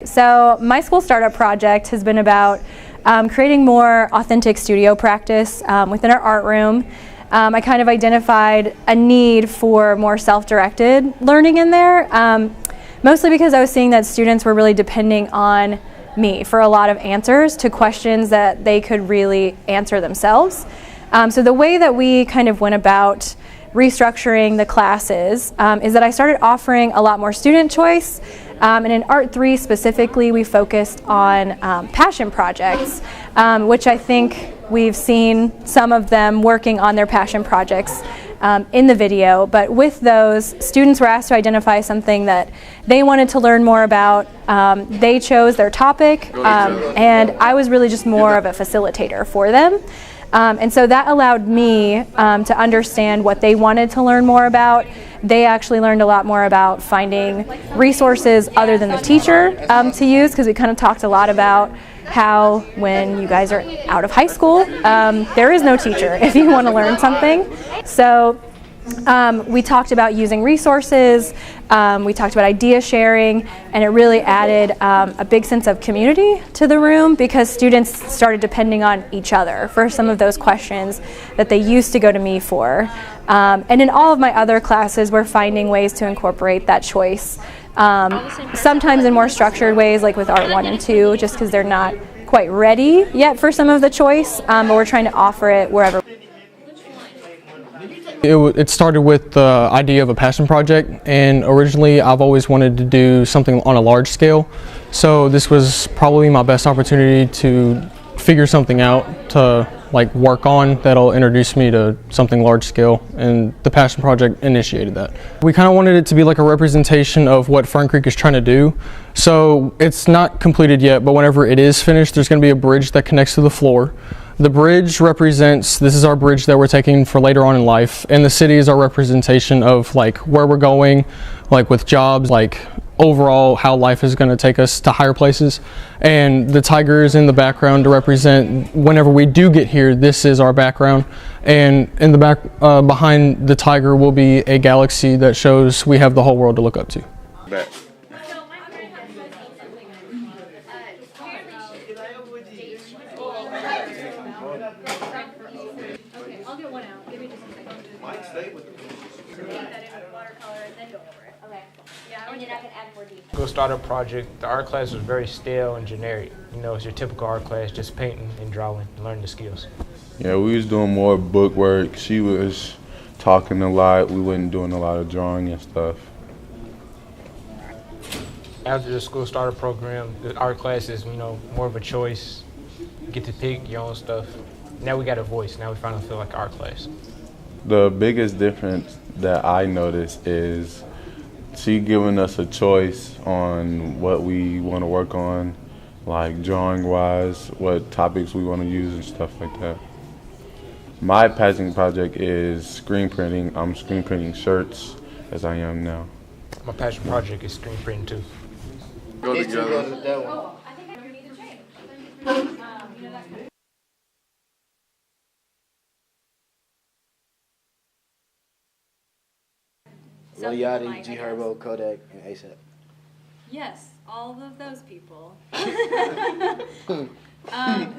So my school startup project has been about creating more authentic studio practice within our art room. I kind of identified a need for more self-directed learning in there, mostly because I was seeing that students were really depending on me for a lot of answers to questions that they could really answer themselves. So the way that we kind of went about restructuring the classes is that I started offering a lot more student choice. And in Art 3 specifically, we focused on passion projects, which I think we've seen some of them working on their passion projects in the video. But with those, students were asked to identify something that they wanted to learn more about. They chose their topic, and I was really just more of a facilitator for them. And so that allowed me to understand what they wanted to learn more about. They actually learned a lot more about finding resources other than the teacher to use, because we kind of talked a lot about how when you guys are out of high school, there is no teacher if you want to learn something. So we talked about using resources, we talked about idea sharing, and it really added a big sense of community to the room because students started depending on each other for some of those questions that they used to go to me for. And in all of my other classes, we're finding ways to incorporate that choice, sometimes in more structured ways, like with Art 1 and 2, just because they're not quite ready yet for some of the choice, but we're trying to offer it wherever. It started with the idea of a passion project, and originally I've always wanted to do something on a large scale, so this was probably my best opportunity to figure something out to work on that'll introduce me to something large scale, and the passion project initiated that. We kind of wanted it to be like a representation of what Fern Creek is trying to do, so it's not completed yet, but whenever it is finished, there's going to be a bridge that connects to the floor. The bridge represents, this is our bridge that we're taking for later on in life, and the city is our representation of where we're going, with jobs, overall how life is going to take us to higher places. And the tiger is in the background to represent whenever we do get here, this is our background. And in the back, behind the tiger will be a galaxy that shows we have the whole world to look up to. Okay, I'll get one out. Give me just a second. Might stay with the that in watercolor and then go over it. Okay. Yeah, and then I can add more detail. School startup project, the art class was very stale and generic. You know, it's your typical art class, just painting and drawing, learning the skills. Yeah, we was doing more book work. She was talking a lot. We wasn't doing a lot of drawing and stuff. After the school startup program, the art class is, more of a choice. You get to pick your own stuff. Now we got a voice. Now we finally feel like art class. The biggest difference that I noticed is she giving us a choice on what we want to work on, drawing-wise, what topics we want to use and stuff like that. My passion project is screen printing. I'm screen printing shirts as I am now. My passion project is screen printing too. Go together. I think I need to change. Lil Yachty, G Herbo, Kodak, and ASAP. Yes, all of those people.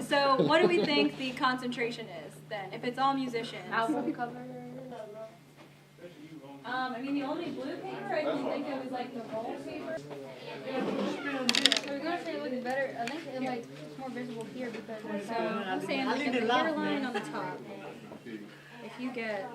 So what do we think the concentration is then? If it's all musicians. Album cover. The only blue paper, I don't think it was the roll paper. So we're gonna say it looks better. I think it's more visible here because I'm saying if the hairline on the top. If you get.